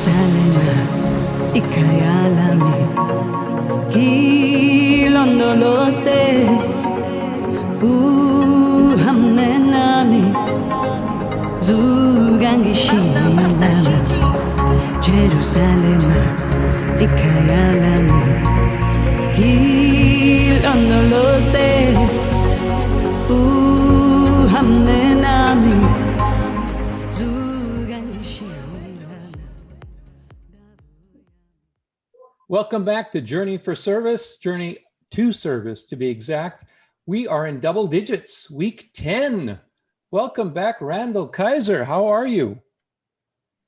Jerusalema, ikayalami, kilondolose, uhamnenami, zugangishilama, Jerusalema, ikayalami, kilondolose, uhamnenami. Welcome back to Journey for Service, Journey to Service to be exact. We are in double digits, week 10. Welcome back, Randall Kaiser. How are you?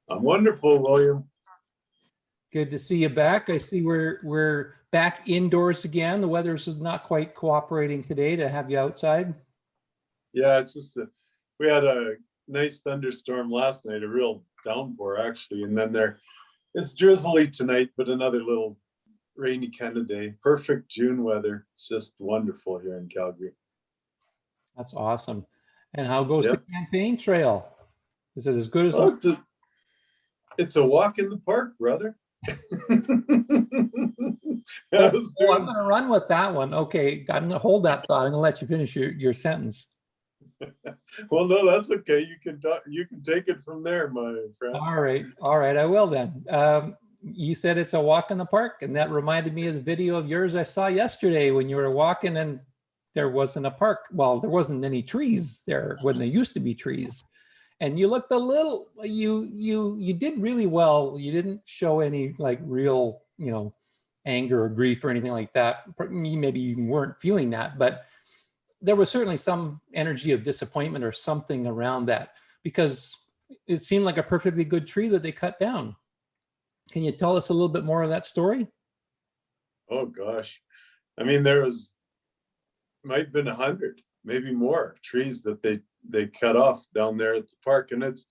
I'm wonderful, William. Good to see you back. I see we're back indoors again. The weather is not quite cooperating today to have you outside. Yeah, it's just we had a nice thunderstorm last night, a real downpour actually, and then it's drizzly tonight, but another little rainy kind of day. Perfect June weather. It's just wonderful here in Calgary. That's awesome. And how goes Yep. the campaign trail? Is it as good as it's a walk in the park, brother. I'm going to run with that one. Okay, I'm going to hold that thought. I'm going to let you finish your sentence. Well, no, that's okay. You can take it from there, my friend. All right, I will then. You said it's a walk in the park, and that reminded me of the video of yours I saw yesterday when you were walking and there wasn't a park. Well, there wasn't any trees there when there used to be trees. And you looked a little, you did really well. You didn't show any like real, anger or grief or anything like that. Maybe you weren't feeling that, but there was certainly some energy of disappointment or something around that because it seemed like a perfectly good tree that they cut down. Can you tell us a little bit more of that story? Oh gosh. I mean, might have been 100, maybe more trees that they cut off down there at the park. And it's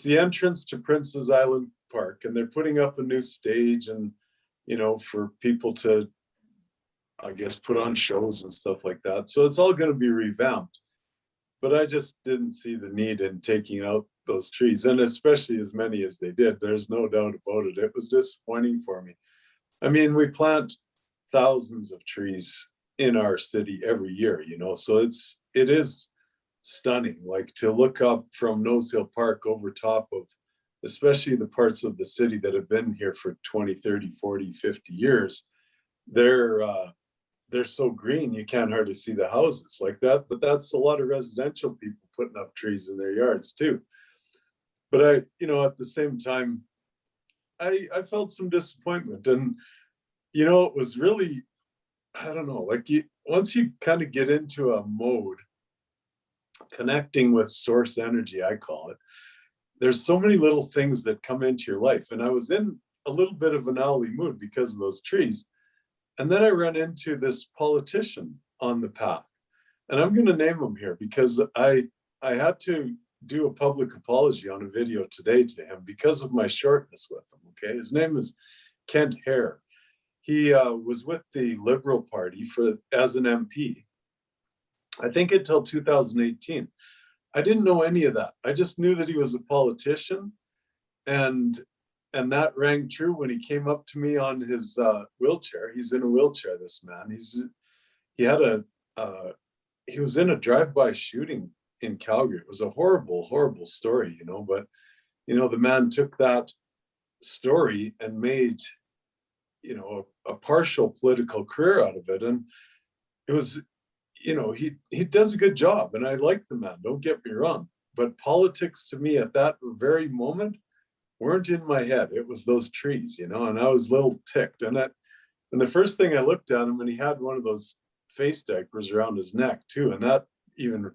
the entrance to Prince's Island Park, and they're putting up a new stage and, for people to, I guess, put on shows and stuff like that. So it's all going to be revamped. But I just didn't see the need in taking out those trees, and especially as many as they did. There's no doubt about it. It was disappointing for me. I mean, we plant thousands of trees in our city every year, so it is stunning. Like to look up from Nose Hill Park over top of, especially the parts of the city that have been here for 20, 30, 40, 50 years, they're so green you can't hardly see the houses like that. But that's a lot of residential people putting up trees in their yards too. But at the same time, I felt some disappointment. And, it was really, I don't know, like once you kind of get into a mode, connecting with source energy, I call it, there's so many little things that come into your life. And I was in a little bit of an owly mood because of those trees. And then I ran into this politician on the path. And I'm going to name him here because I had to do a public apology on a video today to him because of my shortness with him, okay? His name is Kenta Eto. He was with the Liberal Party as an MP, I think until 2018. I didn't know any of that. I just knew that he was a politician, and that rang true when he came up to me on his wheelchair. He's in a wheelchair, this man. He was in a drive-by shooting in Calgary. It was a horrible, horrible story, but the man took that story and made, a partial political career out of it. And it was, he does a good job, and I like the man, don't get me wrong. But politics to me at that very moment weren't in my head. It was those trees, and I was a little ticked. And the first thing I looked at him, and he had one of those face diapers around his neck too, and that even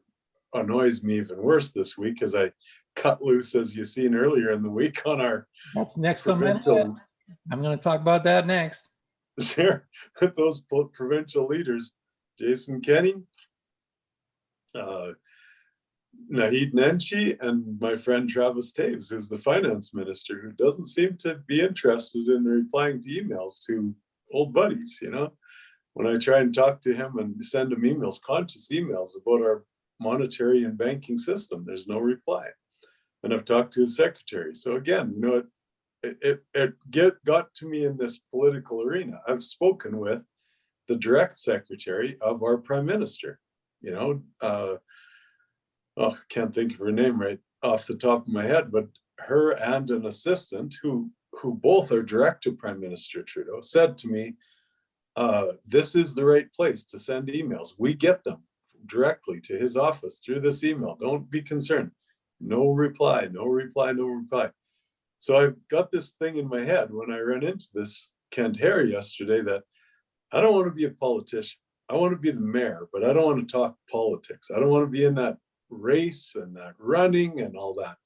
annoys me even worse this week as I cut loose, as you seen earlier in the week, on our that's next on my list. I'm going to talk about that next. Sure. With those provincial leaders, Jason Kenney, Naheed Nenshi, and my friend Travis Taves, who's the finance minister, who doesn't seem to be interested in replying to emails to old buddies. When I try and talk to him and send him emails, conscious emails about our monetary and banking system, there's no reply. And I've talked to his secretary. So again, got to me in this political arena. I've spoken with the direct secretary of our prime minister, can't think of her name right off the top of my head, but her and an assistant who both are direct to Prime Minister Trudeau said to me, this is the right place to send emails. We get them directly to his office through this email. Don't be concerned. No reply, no reply, no reply. So I've got this thing in my head when I ran into this Kent Harry yesterday that I don't want to be a politician. I want to be the mayor, but I don't want to talk politics. I don't want to be in that race and that running and all that,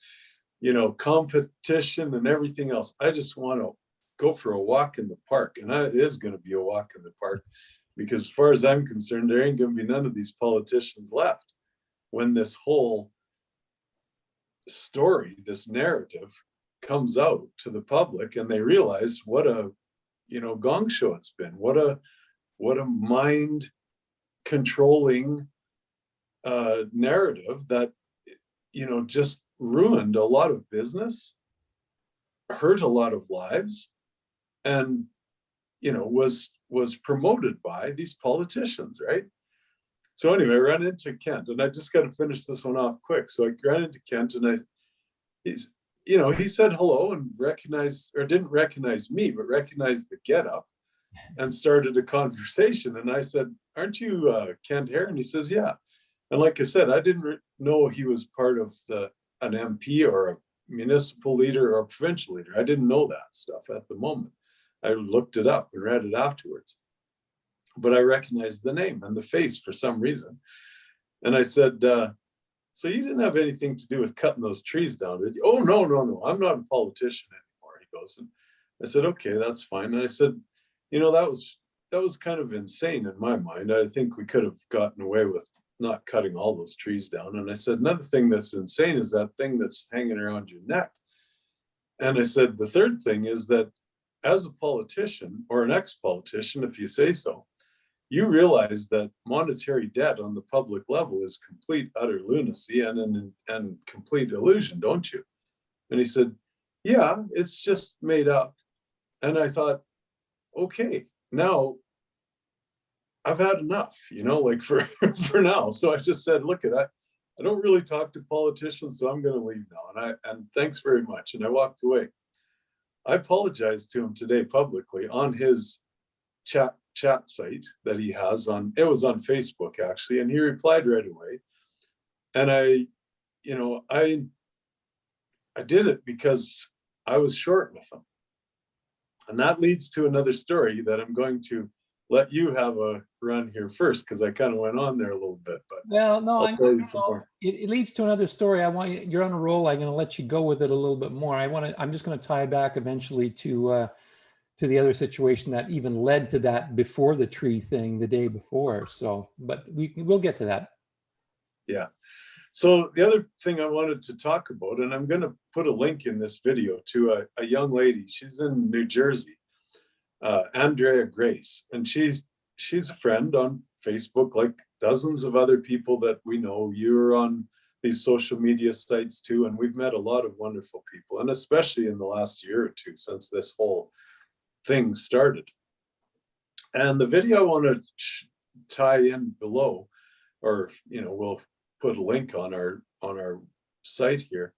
competition and everything else. I just want to go for a walk in the park. And it is going to be a walk in the park, because as far as I'm concerned, there ain't going to be none of these politicians left when this whole story, this narrative comes out to the public and they realize what a, gong show it's been. What a mind controlling narrative that, just ruined a lot of business, hurt a lot of lives, and, was promoted by these politicians, right? So anyway, I ran into Kent, and I just got to finish this one off quick. So I ran into Kent, and he said hello and didn't recognize me, but recognized the getup and started a conversation. And I said, "Aren't you Kent Hare?" And he says, "Yeah." And like I said, I didn't know he was part of an MP or a municipal leader or a provincial leader. I didn't know that stuff at the moment. I looked it up and read it afterwards. But I recognized the name and the face for some reason. And I said, "So you didn't have anything to do with cutting those trees down, did you?" "Oh, no. I'm not a politician anymore," he goes. And I said, "Okay, that's fine." And I said, that was kind of insane in my mind. I think we could have gotten away with not cutting all those trees down. And I said, another thing that's insane is that thing that's hanging around your neck. And I said, the third thing is that as a politician, or an ex-politician, if you say so, you realize that monetary debt on the public level is complete, utter lunacy and complete illusion, don't you? And he said, "Yeah, it's just made up." And I thought, okay, now I've had enough, for now. So I just said, "Look, I don't really talk to politicians, so I'm going to leave now. And thanks very much." And I walked away. I apologized to him today publicly on his chat site that he has it was on Facebook actually, and he replied right away. And I did it because I was short with him. And that leads to another story that I'm going to let you have a run here first, because I kind of went on there a little bit. But well, no, it leads to another story. You're on a roll. I'm going to let you go with it a little bit more. I'm just going to tie back eventually to the other situation that even led to that before the tree thing the day before. So, but we'll get to that. Yeah. So the other thing I wanted to talk about, and I'm going to put a link in this video to a young lady. She's in New Jersey, Andrea Grace, and she's a friend on Facebook, like dozens of other people that we know. You're on these social media sites too, and we've met a lot of wonderful people, and especially in the last year or two since this whole thing started. And the video I want to tie in below, or we'll put a link on our site here,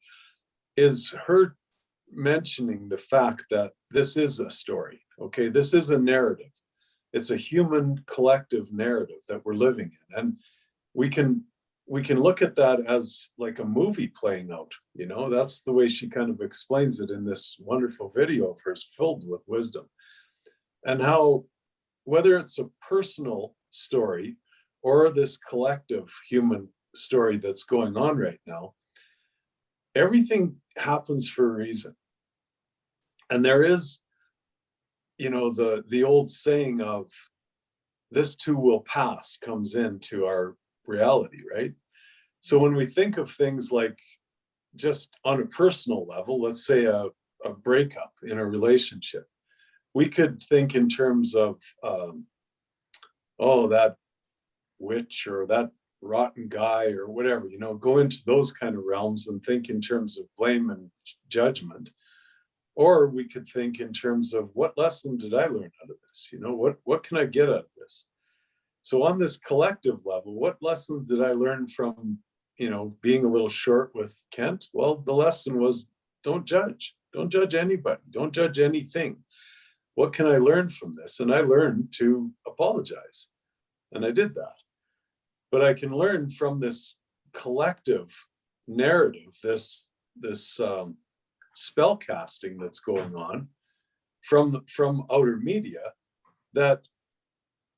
is her mentioning the fact that this is a story. Okay, this is a narrative. It's a human collective narrative that we're living in, and we can look at that as like a movie playing out. That's the way she kind of explains it in this wonderful video of hers, filled with wisdom, and how whether it's a personal story or this collective human story that's going on right now, everything happens for a reason. And there is, the old saying of "this too will pass" comes into our reality, right? So when we think of things like, just on a personal level, let's say a breakup in a relationship, we could think in terms of, that witch or that rotten guy or whatever, go into those kind of realms and think in terms of blame and judgment. Or we could think in terms of what lesson did I learn out of this? You know, what can I get out of this? So on this collective level, what lessons did I learn from, you know, being a little short with Kent? Well, the lesson was don't judge. Don't judge anybody. Don't judge anything. What can I learn from this? And I learned to apologize. And I did that. But I can learn from this collective narrative, this spell casting that's going on from outer media, that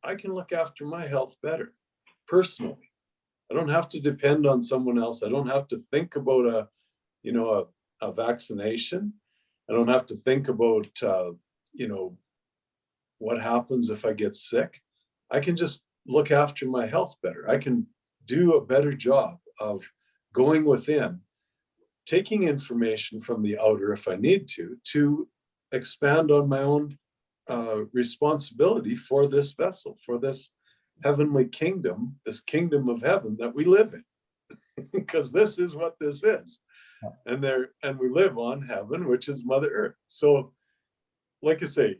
I can look after my health better personally. I don't have to depend on someone else. I don't have to think about a vaccination. I don't have to think about what happens if I get sick. I can just look after my health better. I can do a better job of going within, taking information from the outer if I need to expand on my own responsibility for this vessel, for this heavenly kingdom, this kingdom of heaven that we live in, because this is what this is. And we live on heaven, which is Mother Earth. So, like I say,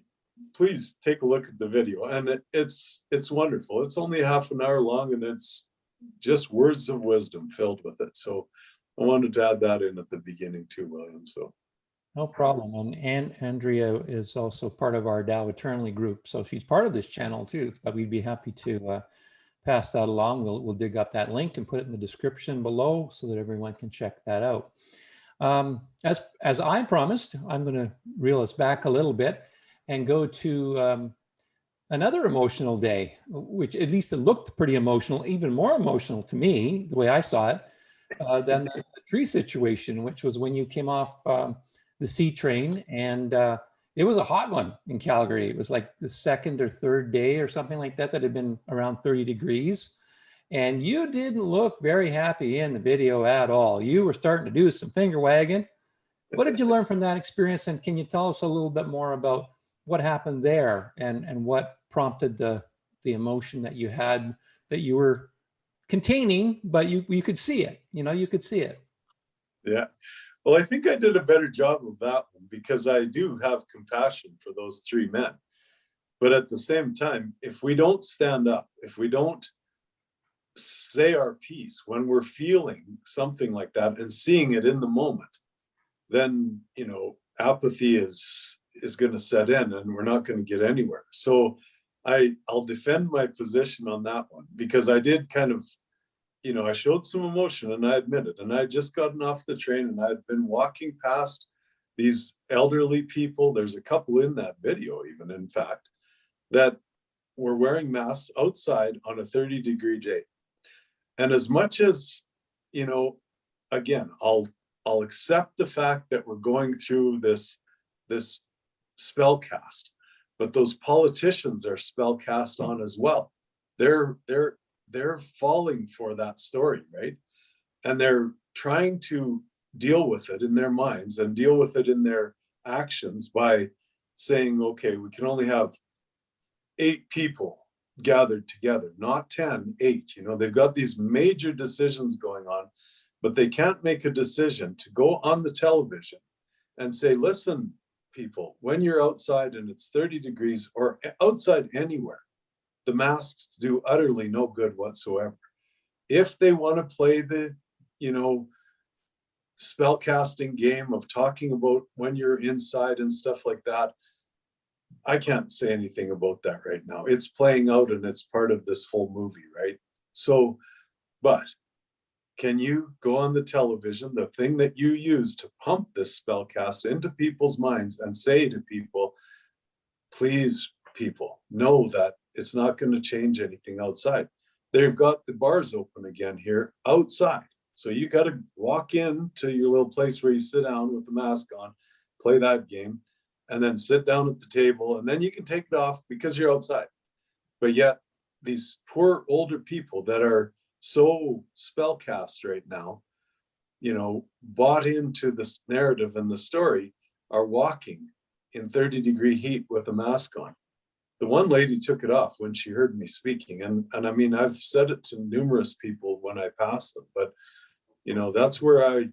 please take a look at the video, and it's wonderful. It's only half an hour long, and it's just words of wisdom filled with it. So I wanted to add that in at the beginning too, William. So no problem. And Andrea is also part of our Tao Eternally group, so she's part of this channel too. But we'd be happy to pass that along. We'll dig up that link and put it in the description below so that everyone can check that out. As I promised, I'm going to reel us back a little bit and go to another emotional day, which at least it looked pretty emotional, even more emotional to me, the way I saw it, than the tree situation, which was when you came off the C train, and it was a hot one in Calgary. It was like the second or third day or something like that that had been around 30 degrees. And you didn't look very happy in the video at all. You were starting to do some finger wagging. What did you learn from that experience? And can you tell us a little bit more about what happened there and what prompted the emotion that you had, that you were containing, but you could see it, you could see it. Yeah. Well, I think I did a better job of that one because I do have compassion for those three men. But at the same time, if we don't stand up, if we don't say our piece when we're feeling something like that and seeing it in the moment, then, apathy is going to set in and we're not going to get anywhere. So I'll defend my position on that one because I did kind of, I showed some emotion and I admit it. And I had just gotten off the train and I'd been walking past these elderly people. There's a couple in that video even, in fact, that were wearing masks outside on a 30-degree day. And as much as, again, I'll accept the fact that we're going through this spell cast, but those politicians are spell cast on as well. They're falling for that story, right? And they're trying to deal with it in their minds and deal with it in their actions by saying, okay, we can only have 8 people gathered together, not 10, 8. They've got these major decisions going on, but they can't make a decision to go on the television and say, listen, people, when you're outside and it's 30 degrees or outside anywhere, the masks do utterly no good whatsoever. If they want to play the, spell casting game of talking about when you're inside and stuff like that, I can't say anything about that right now. It's playing out and it's part of this whole movie, right? So, but can you go on the television, the thing that you use to pump this spell cast into people's minds, and say to people, please, people, know that it's not going to change anything outside. They've got the bars open again here outside. So you got to walk into your little place where you sit down with the mask on, play that game, and then sit down at the table, and then you can take it off because you're outside. But yet these poor older people that are so spellcast right now, bought into this narrative and the story, are walking in 30-degree heat with a mask on. The one lady took it off when she heard me speaking. And I mean, I've said it to numerous people when I pass them, but that's where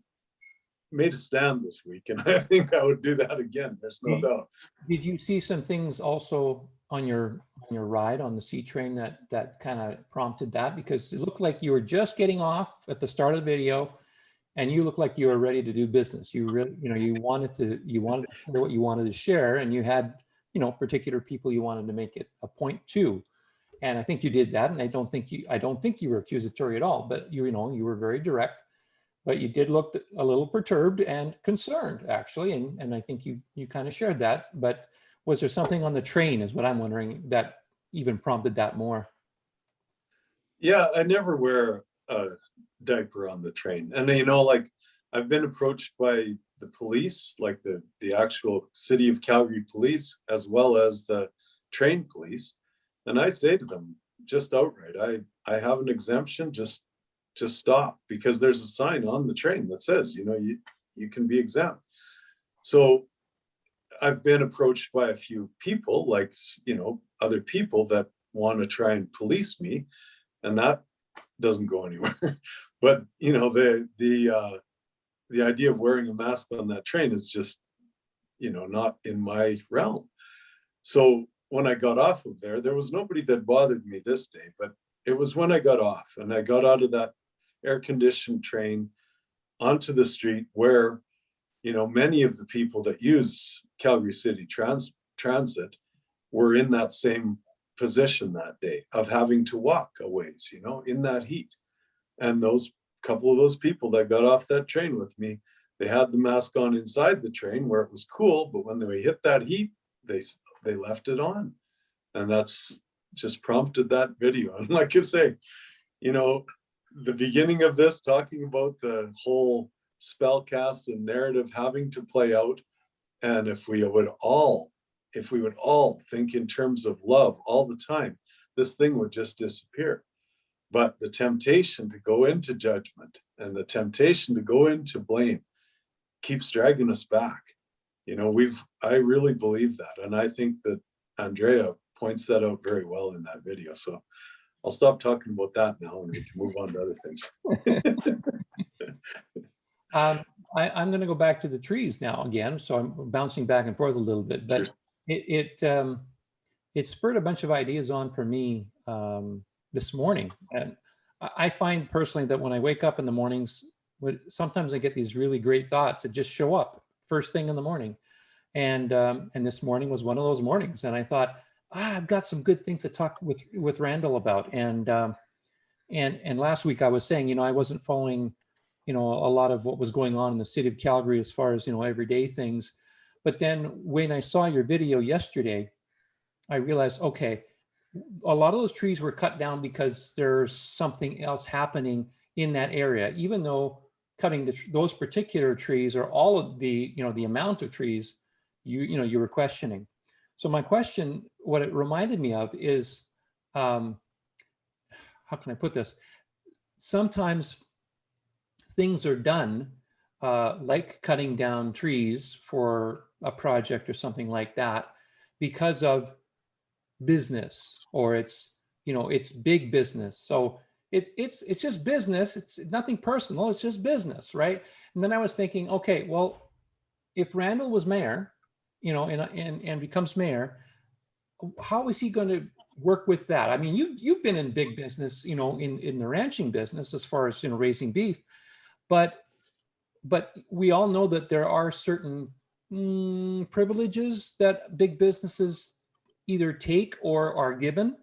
made a stand this week, and I think I would do that again. There's no doubt. Did you see some things also on your ride on the C train that kind of prompted that? Because it looked like you were just getting off at the start of the video, and you looked like you were ready to do business. You really, you wanted to share what you wanted to share, and you had, particular people you wanted to make it a point to. And I think you did that. And I don't think you were accusatory at all, but you were very direct, but you did look a little perturbed and concerned, actually. And I think you kind of shared that. But was there something on the train, is what I'm wondering, that even prompted that more? Yeah, I never wear a diaper on the train. And like, I've been approached by the police, like the actual City of Calgary police, as well as the train police. And I say to them just outright, I have an exemption, just stop, because there's a sign on the train that says, you can be exempt. So I've been approached by a few people, like, other people that want to try and police me, and that doesn't go anywhere. But, the idea of wearing a mask on that train is just, not in my realm. So when I got off of there was nobody that bothered me this day, but it was when I got off and I got out of that air-conditioned train onto the street where, many of the people that use Calgary City Transit were in that same position that day of having to walk a ways, in that heat. And those couple of those people that got off that train with me, they had the mask on inside the train where it was cool, but when they hit that heat, they left it on. And that's just prompted that video. And like I say, the beginning of this, talking about the whole spellcast and narrative having to play out, and if we would all think in terms of love all the time, this thing would just disappear. But the temptation to go into judgment and the temptation to go into blame keeps dragging us back. I really believe that. And I think that Andrea points that out very well in that video. So I'll stop talking about that now and we can move on to other things. I'm going to go back to the trees now again. So I'm bouncing back and forth a little bit, but sure. It spurred a bunch of ideas on for me this morning. And I find personally that when I wake up in the mornings, sometimes I get these really great thoughts that just show up first thing in the morning. And this morning was one of those mornings. And I thought, I've got some good things to talk with Randall about. And last week I was saying, I wasn't following, a lot of what was going on in the city of Calgary as far as, everyday things. But then when I saw your video yesterday, I realized, okay, a lot of those trees were cut down because there's something else happening in that area, even though cutting those particular trees or all of the, the amount of trees you were questioning. So my question, what it reminded me of is, how can I put this? Sometimes things are done like cutting down trees for a project or something like that because of business, or it's big business. So it's just business. It's nothing personal. It's just business, right? And then I was thinking, okay, well, if Randall was mayor, and becomes mayor, how is he going to work with that? I mean, you've been in big business, in the ranching business as far as raising beef, but we all know that there are certain privileges that big businesses either take or are given.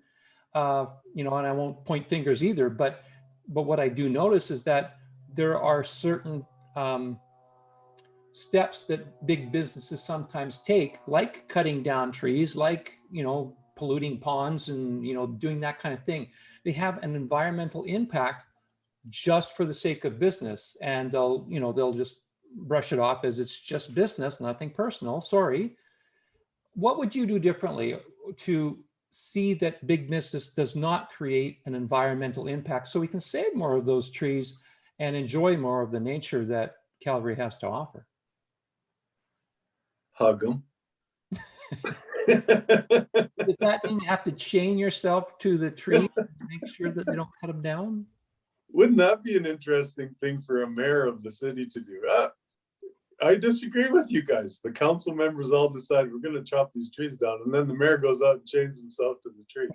And I won't point fingers either, but what I do notice is that there are certain steps that big businesses sometimes take, like cutting down trees, like, polluting ponds and, doing that kind of thing. They have an environmental impact just for the sake of business. And they'll just brush it off as it's just business, nothing personal, sorry. What would you do differently to see that big business does not create an environmental impact so we can save more of those trees and enjoy more of the nature that Calgary has to offer? Hug them. Does that mean you have to chain yourself to the tree to make sure that they don't cut them down? Wouldn't that be an interesting thing for a mayor of the city to do? I disagree with you guys. The council members all decide we're going to chop these trees down, and then the mayor goes out and chains himself to the tree.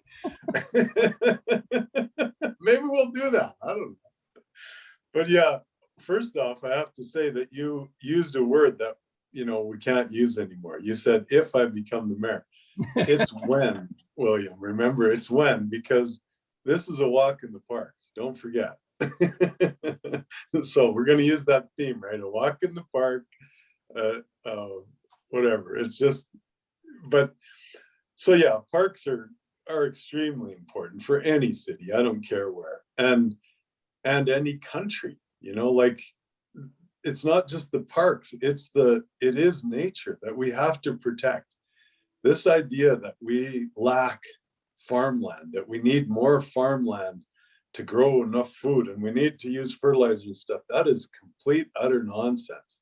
Maybe we'll do that. I don't know. But yeah, first off, I have to say that you used a word that, you know, we can't use anymore. You said, if I become the mayor. It's when, William. Remember, it's when, because this is a walk in the park. Don't forget. So we're going to use that theme, right? A walk in the park, whatever. It's just, but so yeah, parks are extremely important for any city. I don't care where, and any country. You know, like, it's not just the parks. It is nature that we have to protect. This idea that we lack farmland, that we need more farmland to grow enough food, and we need to use fertilizer and stuff, that is complete, utter nonsense.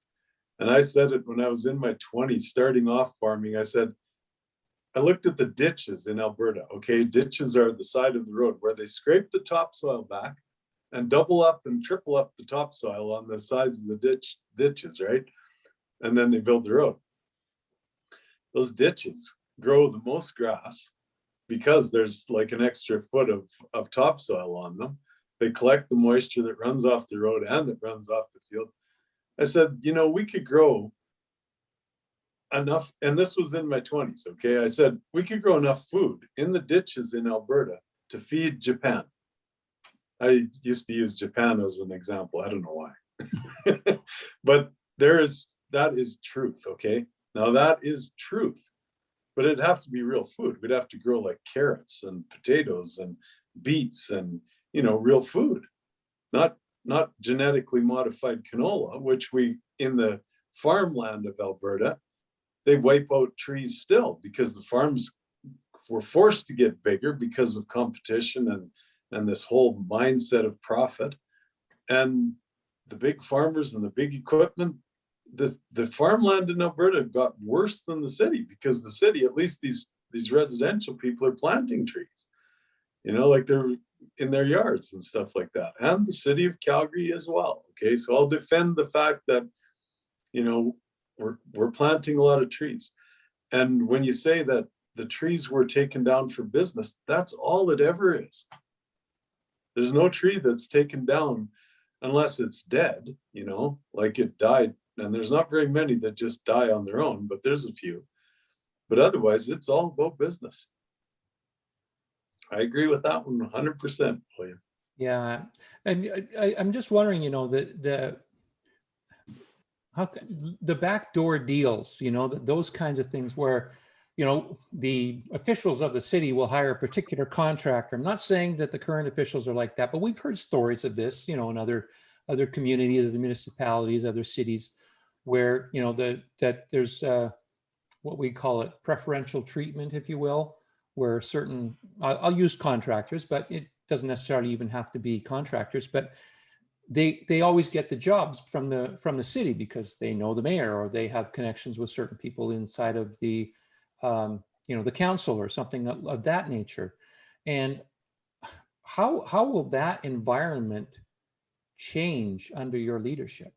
And I said it when I was in my 20s, starting off farming. I said, I looked at the ditches in Alberta, okay? Ditches are the side of the road where they scrape the topsoil back and double up and triple up the topsoil on the sides of the ditches, right? And then they build the road. Those ditches grow the most grass, because there's like an extra foot of topsoil on them. They collect the moisture that runs off the road and that runs off the field. I said, you know, we could grow enough, and this was in my 20s, okay? I said, we could grow enough food in the ditches in Alberta to feed Japan. I used to use Japan as an example. I don't know why. But that is truth, okay? Now that is truth. But it'd have to be real food. We'd have to grow like carrots and potatoes and beets and, you know, real food, not genetically modified canola, which we, in the farmland of Alberta, they wipe out trees still, because the farms were forced to get bigger because of competition and this whole mindset of profit. And the big farmers and the big equipment, the farmland in Alberta got worse than the city, because the city, at least these residential people, are planting trees, you know, like they're in their yards and stuff like that. And the city of Calgary as well. Okay, so I'll defend the fact that, you know, we're planting a lot of trees. And when you say that the trees were taken down for business, that's all it ever is. There's no tree that's taken down unless it's dead, you know, like it died. And there's not very many that just die on their own, but there's a few. But otherwise, it's all about business. I agree with that one 100%, William. Yeah, and I'm just wondering, you know, the backdoor deals, you know, those kinds of things where, you know, the officials of the city will hire a particular contractor. I'm not saying that the current officials are like that, but we've heard stories of this, you know, in other communities, other municipalities, other cities, where, you know, that there's what we call it preferential treatment, if you will, where certain, I'll use contractors, but it doesn't necessarily even have to be contractors, but they always get the jobs from the city because they know the mayor, or they have connections with certain people inside of the you know, the council or something of that nature. And how will that environment change under your leadership?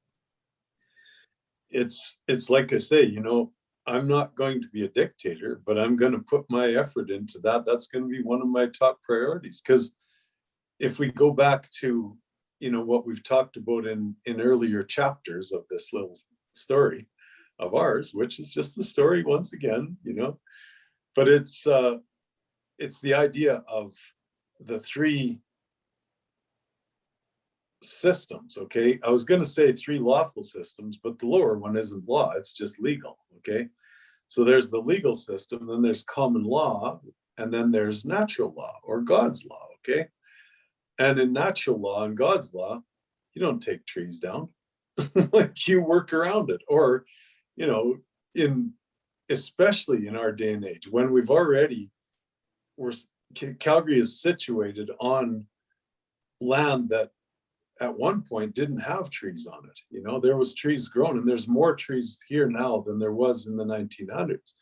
It's like I say, you know, I'm not going to be a dictator, but I'm going to put my effort into that. That's going to be one of my top priorities. Because if we go back to, you know, what we've talked about in earlier chapters of this little story of ours, which is just the story once again, you know, but it's the idea of the three systems. Okay, I was going to say three lawful systems, but the lower one isn't law, it's just legal. Okay, so there's the legal system, then there's common law, and then there's natural law or God's law. Okay, and in natural law and God's law, you don't take trees down. Like, you work around it. Or, you know, especially in our day and age, when Calgary is situated on land that at one point didn't have trees on it. You know, there was trees grown, and there's more trees here now than there was in the 1900s.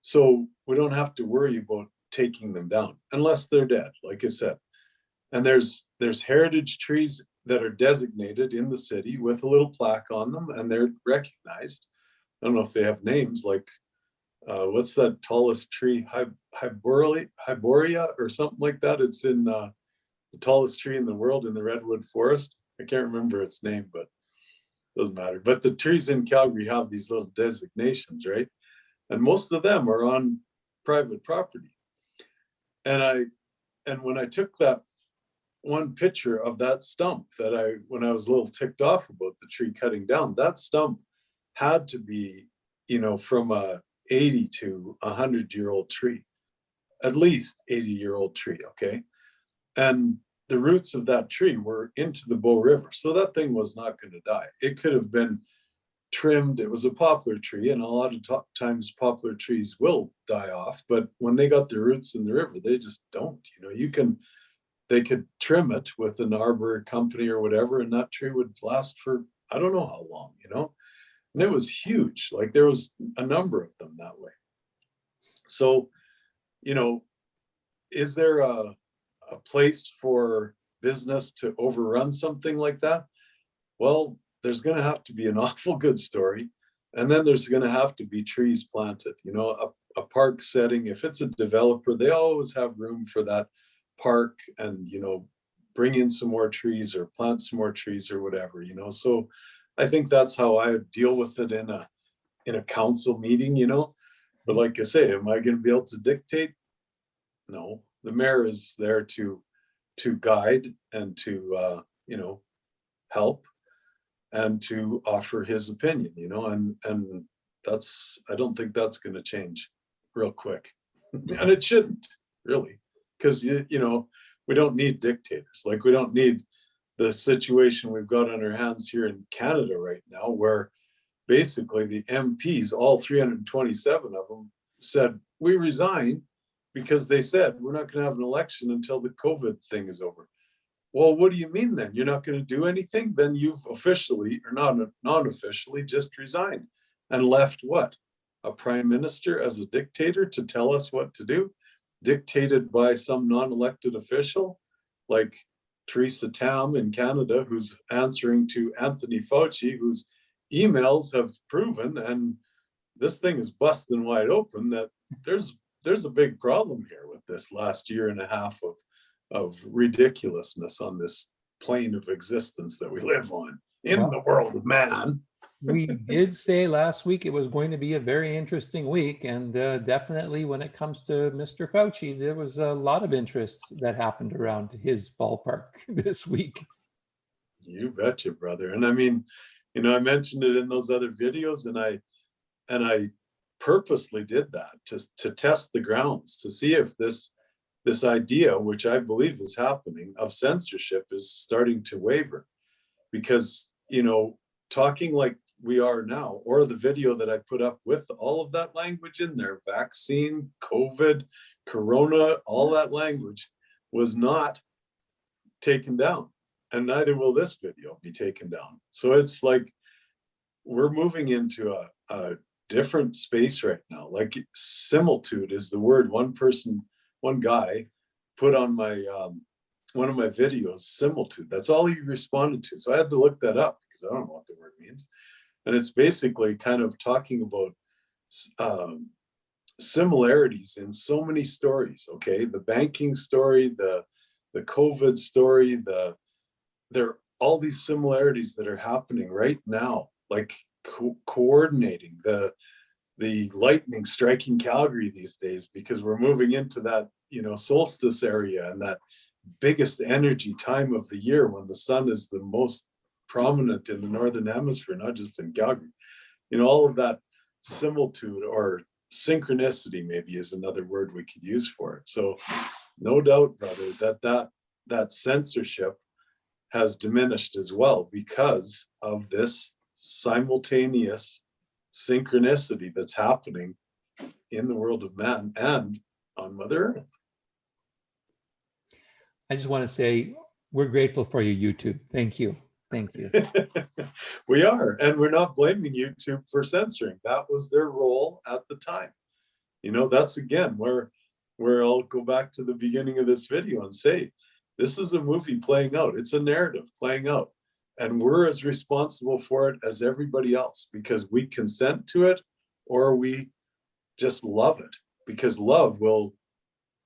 So we don't have to worry about taking them down unless they're dead, like I said. And there's heritage trees. that are designated in the city with a little plaque on them, and they're recognized. I don't know if they have names, like what's that tallest tree? Hyboria or something like that. It's in the tallest tree in the world in the redwood forest. I can't remember its name, but it doesn't matter. But the trees in Calgary have these little designations, right? And most of them are on private property. And when I took that one picture of that stump that when I was a little ticked off about the tree cutting down, that stump had to be, from a 80 to 100-year-old tree, at least 80-year-old tree, okay? And the roots of that tree were into the Bow River. So that thing was not going to die. It could have been trimmed. It was a poplar tree, and a lot of times poplar trees will die off, but when they got their roots in the river, they just don't. They could trim it with an arbor company or whatever, and that tree would last for I don't know how long, and it was huge. Like, there was a number of them that way. So, is there a place for business to overrun something like that? Well, there's going to have to be an awful good story, and then there's going to have to be trees planted. A park setting, if it's a developer, they always have room for that park, and bring in some more trees or plant some more trees or whatever. So I think that's how I deal with it in a council meeting. But like I say, am I going to be able to dictate? No. The mayor is there to guide and to help and to offer his opinion, and that's, I don't think that's going to change real quick. And it shouldn't, really, because we don't need dictators. Like, we don't need the situation we've got on our hands here in Canada right now, where basically the MPs, all 327 of them, said we resign because they said we're not going to have an election until the COVID thing is over. Well, what do you mean then? You're not going to do anything? Then you've officially, or non-officially, just resigned and left what? A prime minister as a dictator to tell us what to do, dictated by some non-elected official like Theresa Tam in Canada, who's answering to Anthony Fauci, whose emails have proven, and this thing is busting wide open, that there's a big problem here with this last year and a half of ridiculousness on this plane of existence that we live on in the world of man. We did say last week it was going to be a very interesting week, and definitely when it comes to Mr. Fauci, there was a lot of interest that happened around his ballpark this week. You betcha, brother. And I mean, I mentioned it in those other videos, and I purposely did that to test the grounds, to see if this idea, which I believe is happening, of censorship is starting to waver. Because, talking like we are now, or the video that I put up with all of that language in there, vaccine, COVID, Corona, all that language was not taken down. And neither will this video be taken down. So it's like, we're moving into a different space right now. Like, similitude is the word one guy put on my one of my videos, similitude. That's all he responded to. So I had to look that up because I don't know what the word means. And it's basically kind of talking about similarities in so many stories. Okay, the banking story, the COVID story, there are all these similarities that are happening right now, like coordinating the lightning striking Calgary these days, because we're moving into that solstice area and that biggest energy time of the year when the sun is the most prominent in the northern hemisphere, not just in Calgary. All of that similitude, or synchronicity maybe is another word we could use for it. So no doubt, brother, that censorship has diminished as well because of this simultaneous synchronicity that's happening in the world of man and on Mother Earth. I just want to say we're grateful for you, YouTube. Thank you. Thank you. We are, and we're not blaming YouTube for censoring. That was their role at the time. That's again where I'll go back to the beginning of this video and say, This is a movie playing out. It's a narrative playing out. And we're as responsible for it as everybody else, because we consent to it or we just love it, because love will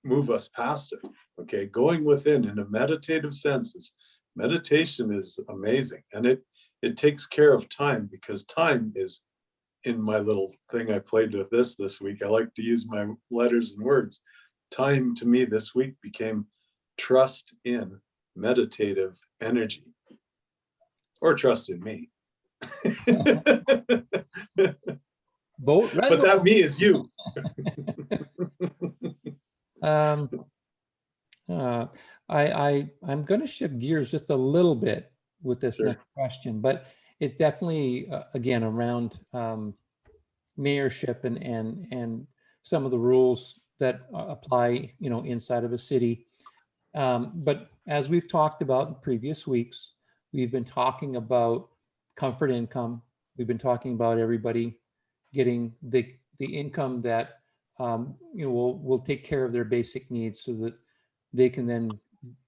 move us past it. Okay, going within in a meditative sense meditation is amazing, and it takes care of time, because time is in my little thing I played with this week. I like to use my letters and words. Time to me this week became trust in meditative energy, or trust in me. Vote But Randall. that me is you. I'm going to shift gears just a little bit with this Sure. next question, but it's definitely again around mayorship and some of the rules that apply, inside of a city. But as we've talked about in previous weeks, we've been talking about comfort income. We've been talking about everybody getting the income that will take care of their basic needs, so that they can then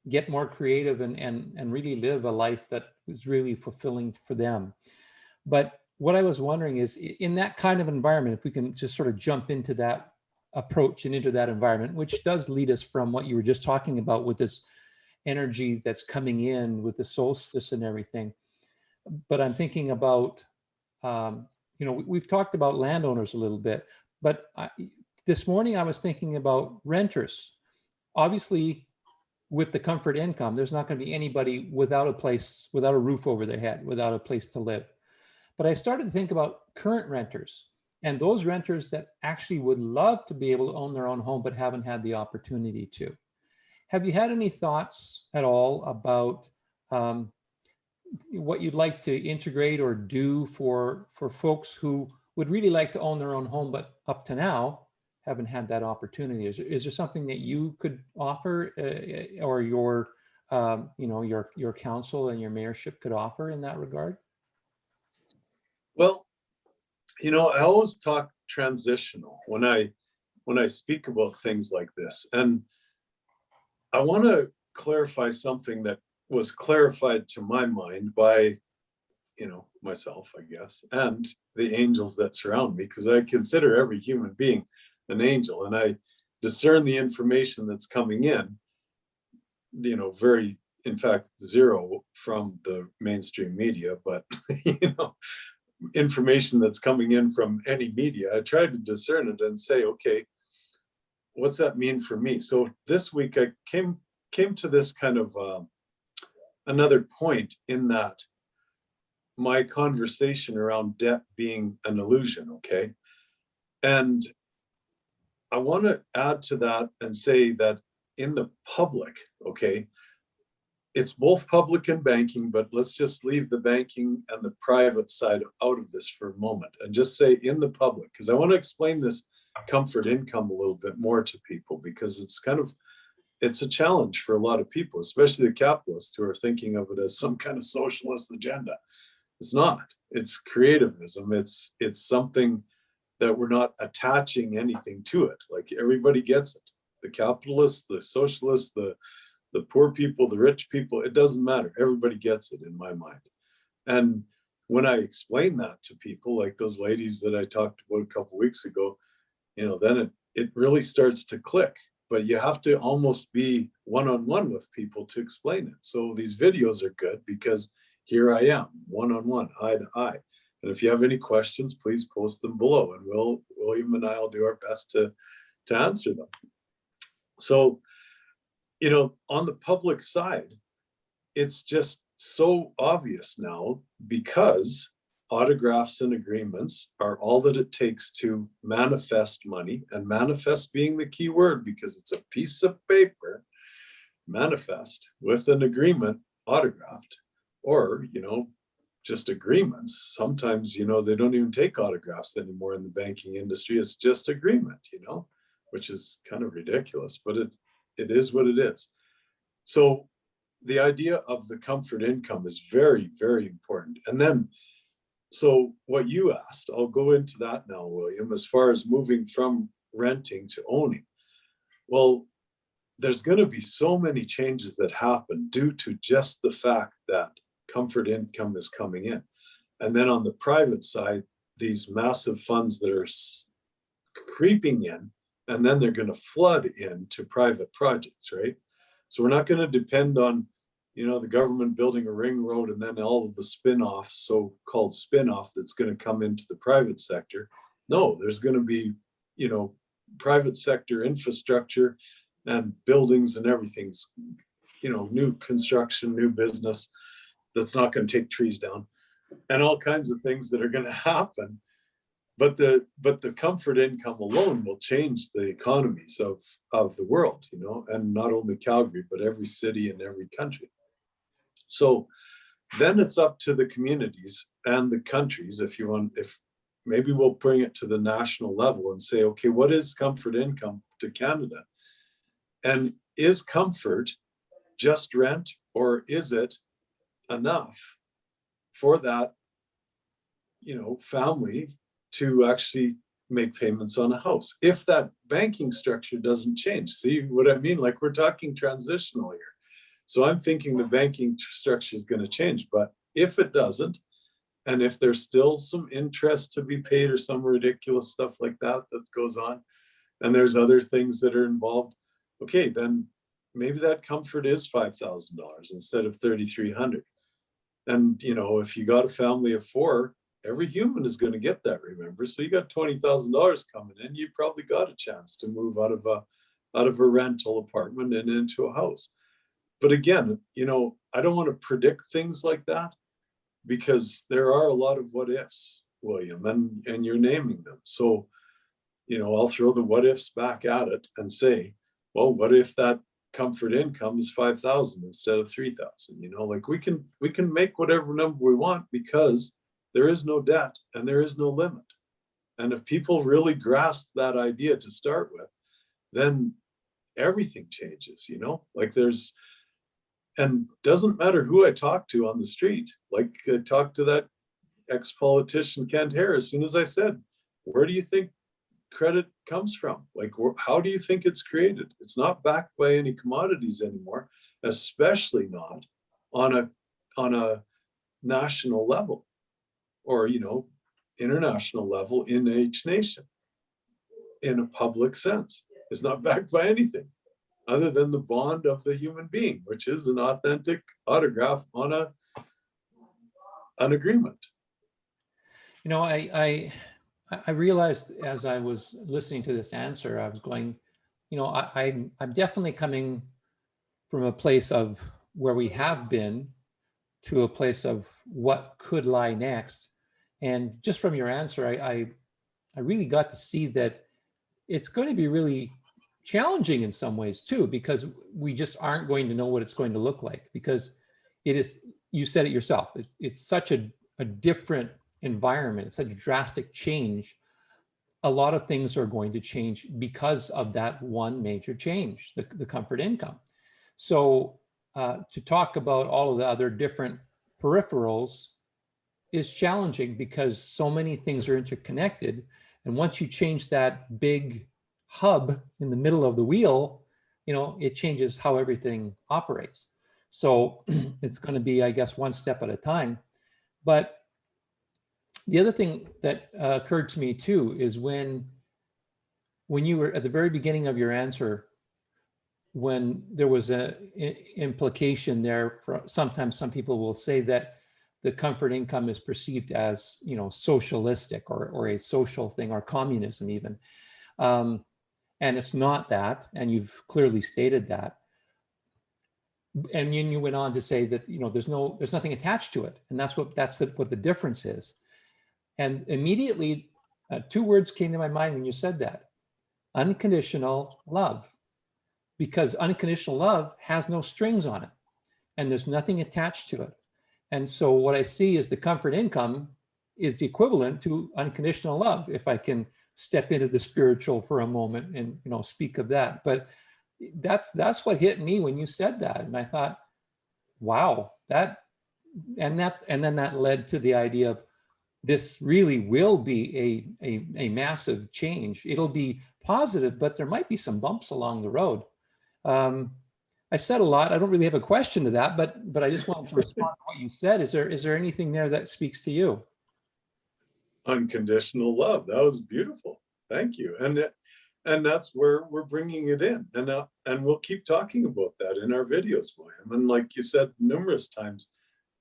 get more creative and really live a life that is really fulfilling for them. But what I was wondering is, in that kind of environment, if we can just sort of jump into that approach and into that environment, which does lead us from what you were just talking about with this energy that's coming in with the solstice and everything. But I'm thinking about, we've talked about landowners a little bit, but this morning I was thinking about renters. Obviously, with the comfort income, there's not going to be anybody without a place, without a roof over their head, without a place to live. But I started to think about current renters and those renters that actually would love to be able to own their own home, but haven't had the opportunity to. Have you had any thoughts at all about what you'd like to integrate or do for folks who would really like to own their own home, but up to now haven't had that opportunity? Is there something that you could offer, or your council and your mayorship could offer in that regard? Well, I always talk transitional when I speak about things like this. And I want to clarify something that was clarified to my mind by, myself, I guess, and the angels that surround me, because I consider every human being an angel, and I discern the information that's coming in, in fact, zero from the mainstream media, but, information that's coming in from any media, I try to discern it and say, okay, what's that mean for me? So this week I came to this kind of another point, in that my conversation around debt being an illusion, okay? And I want to add to that and say that in the public, okay, it's both public and banking, but let's just leave the banking and the private side out of this for a moment and just say in the public, because I want to explain this comfort income a little bit more to people, because it's a challenge for a lot of people, especially the capitalists who are thinking of it as some kind of socialist agenda. It's not. It's creativism. It's something that we're not attaching anything to it. Like, everybody gets it. The capitalists, the socialists, the poor people, the rich people, it doesn't matter. Everybody gets it in my mind. And when I explain that to people, like those ladies that I talked about a couple of weeks ago, then it really starts to click. But you have to almost be one-on-one with people to explain it. So these videos are good because here I am, one-on-one, eye to eye. And if you have any questions, please post them below, and William and I will do our best to answer them. So, on the public side, it's just so obvious now, because autographs and agreements are all that it takes to manifest money, and manifest being the key word, because it's a piece of paper, manifest with an agreement autographed, or, just agreements. Sometimes, they don't even take autographs anymore in the banking industry. It's just agreement, which is kind of ridiculous, but it is what it is. So the idea of the comfort income is very, very important. And then, so what you asked, I'll go into that now, William, as far as moving from renting to owning. Well, there's going to be so many changes that happen due to just the fact that comfort income is coming in. And then on the private side, these massive funds that are creeping in, and then they're going to flood into private projects, right? So we're not going to depend on, the government building a ring road and then all of the spin-offs, so-called spin-off, that's going to come into the private sector. No, there's going to be, private sector infrastructure and buildings and everything's, new construction, new business that's not going to take trees down, and all kinds of things that are going to happen. But the comfort income alone will change the economies of the world, and not only Calgary, but every city and every country. So then it's up to the communities and the countries, if maybe we'll bring it to the national level and say, okay, what is comfort income to Canada? And is comfort just rent, or is it enough for that, family to actually make payments on a house if that banking structure doesn't change? See what I mean? Like, we're talking transitional here. So I'm thinking the banking structure is going to change, but if it doesn't, and if there's still some interest to be paid or some ridiculous stuff like that goes on, and there's other things that are involved, okay, then maybe that comfort is $5,000 instead of $3,300. And, if you got a family of 4, every human is going to get that, remember? So you got $20,000 coming in, you probably got a chance to move out of a rental apartment and into a house. But again, I don't want to predict things like that, because there are a lot of what ifs, William, and you're naming them. So, I'll throw the what ifs back at it and say, well, what if that comfort income is 5,000 instead of 3,000? Like, we can make whatever number we want, because there is no debt and there is no limit. And if people really grasp that idea to start with, then everything changes, like and doesn't matter who I talk to on the street. Like, I talked to that ex-politician Kent Harris, as soon as I said, where do you think credit comes from? Like, how do you think it's created? It's not backed by any commodities anymore, especially not on a national level or, international level in each nation in a public sense. It's not backed by anything other than the bond of the human being, which is an authentic autograph on an agreement. I realized as I was listening to this answer, I was going, I'm definitely coming from a place of where we have been to a place of what could lie next. And just from your answer, I really got to see that it's going to be really challenging in some ways too, because we just aren't going to know what it's going to look like, because it is, you said it yourself, it's such a different environment, it's such a drastic change. A lot of things are going to change because of that one major change, the comfort income. So to talk about all of the other different peripherals is challenging, because so many things are interconnected. And once you change that big hub in the middle of the wheel, it changes how everything operates. So it's going to be, I guess, one step at a time. But the other thing that occurred to me too is when you were at the very beginning of your answer, when there was an implication there, sometimes some people will say that the comfort income is perceived as, socialistic or a social thing, or communism even. And it's not that, and you've clearly stated that. And then you went on to say that, there's nothing attached to it, and that's what the difference is. And immediately, 2 words came to my mind when you said that: unconditional love. Because unconditional love has no strings on it, and there's nothing attached to it. And so what I see is the comfort income is the equivalent to unconditional love, if I can step into the spiritual for a moment and speak of that. But that's what hit me when you said that, and I thought, wow, and then that led to the idea of this really will be a massive change. It'll be positive, but there might be some bumps along the road. I said a lot. I don't really have a question to that, but I just wanted to respond to what you said. Is there anything there that speaks to you? Unconditional love. That was beautiful. Thank you. And that's where we're bringing it in. And we'll keep talking about that in our videos, William. And like you said numerous times,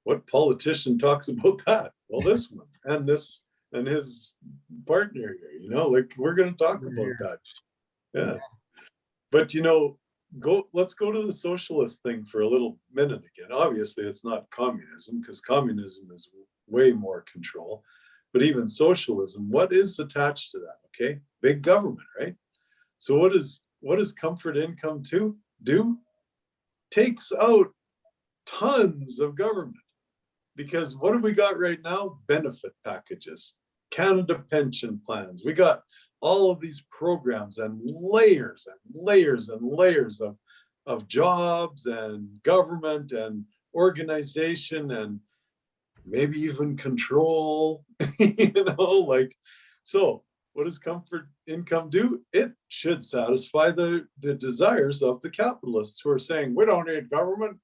what politician talks about that? Well, this one and this and his partner here, you know, like we're going to talk about that. Yeah. But, you know, let's go to the socialist thing for a little minute again. Obviously, it's not communism, because communism is way more control. But even socialism, what is attached to that? Okay, big government, right? So what does comfort income do? Takes out tons of government. Because what have we got right now? Benefit packages, Canada pension plans. We got all of these programs and layers and layers and layers of jobs and government and organization and maybe even control, you know, like, so what does comfort income do? It should satisfy the desires of the capitalists who are saying, we don't need government,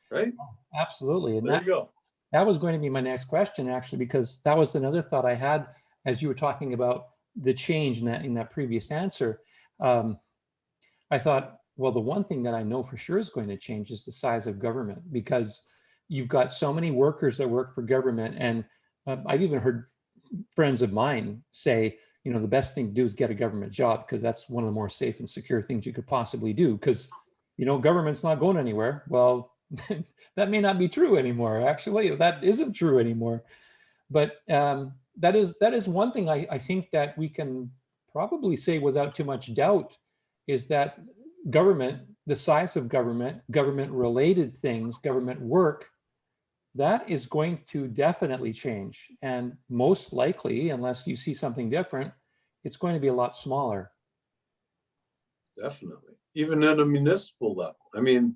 right? Absolutely. And there you go. That was going to be my next question, actually, because that was another thought I had as you were talking about the change in that previous answer. I thought, well, the one thing that I know for sure is going to change is the size of government, because you've got so many workers that work for government. And I've even heard friends of mine say, you know, the best thing to do is get a government job, because that's one of the more safe and secure things you could possibly do, because, you know, government's not going anywhere. Well, that may not be true anymore. Actually, that isn't true anymore. But that is one thing I think that we can probably say without too much doubt, is that government, the size of government, government-related things, government work, that is going to definitely change. And most likely, unless you see something different, it's going to be a lot smaller. Definitely. Even at a municipal level. I mean,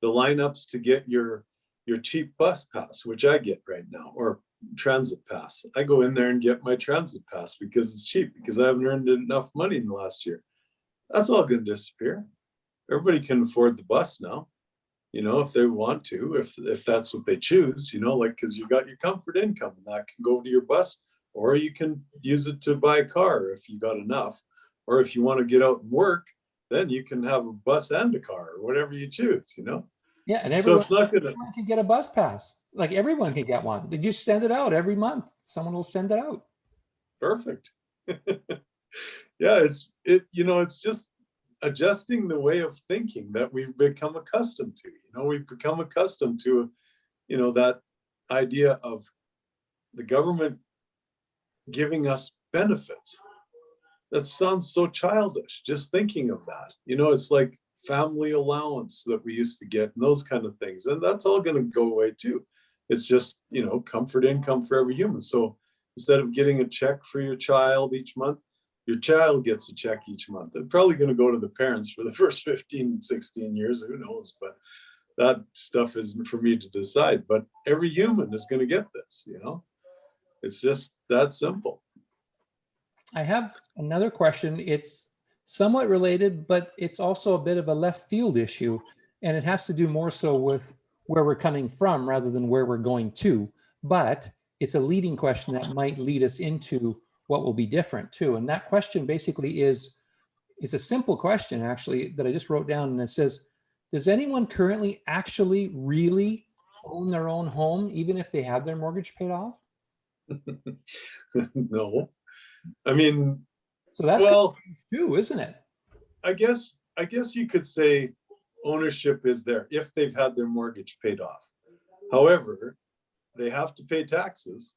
the lineups to get your cheap bus pass, which I get right now, or transit pass. I go in there and get my transit pass because it's cheap, because I haven't earned enough money in the last year. That's all going to disappear. Everybody can afford the bus now, you know, if they want to, if that's what they choose, you know, like, because you got your comfort income and that can go to your bus, or you can use it to buy a car if you got enough, or if you want to get out and work, then you can have a bus and a car, or whatever you choose, you know. Yeah, and everyone can get a bus pass. Like, everyone can get one. They just send it out every month. Someone will send it out. Perfect. Yeah, it's just adjusting the way of thinking that we've become accustomed to. You know, we've become accustomed to, you know, that idea of the government giving us benefits. That sounds so childish, just thinking of that. You know, it's like family allowance that we used to get and those kind of things. And that's all going to go away too. It's just, you know, comfort income for every human. So instead of getting a check for your child each month, your child gets a check each month. They're probably going to go to the parents for the first 15, 16 years, who knows, but that stuff isn't for me to decide. But every human is going to get this, you know, it's just that simple. I have another question. It's somewhat related, but it's also a bit of a left field issue, and it has to do more so with where we're coming from rather than where we're going to. But it's a leading question that might lead us into what will be different too. And that question basically is, it's a simple question actually that I just wrote down, and it says, does anyone currently actually really own their own home, even if they have their mortgage paid off? No. I mean, so that's well too, isn't it? I guess you could say ownership is there if they've had their mortgage paid off. However, they have to pay taxes,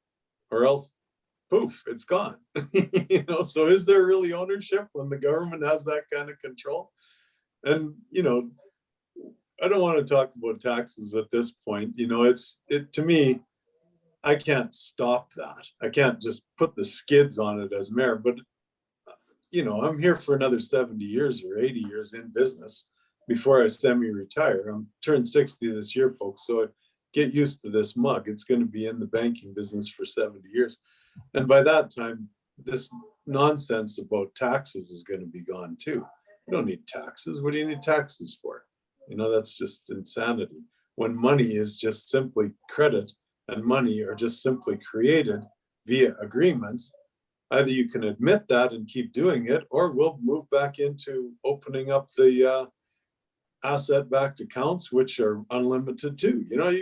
or else poof, it's gone. You know, so is there really ownership when the government has that kind of control? And, you know, I don't want to talk about taxes at this point. You know, to me, I can't stop that. I can't just put the skids on it as mayor, but you know, I'm here for another 70 years or 80 years in business before I semi-retire. I'm turned 60 this year, folks. So get used to this mug. It's going to be in the banking business for 70 years. And by that time, this nonsense about taxes is going to be gone too. You don't need taxes. What do you need taxes for? You know, that's just insanity. When money is just simply credit and money are just simply created via agreements, either you can admit that and keep doing it, or we'll move back into opening up the asset-backed accounts, which are unlimited too. You know,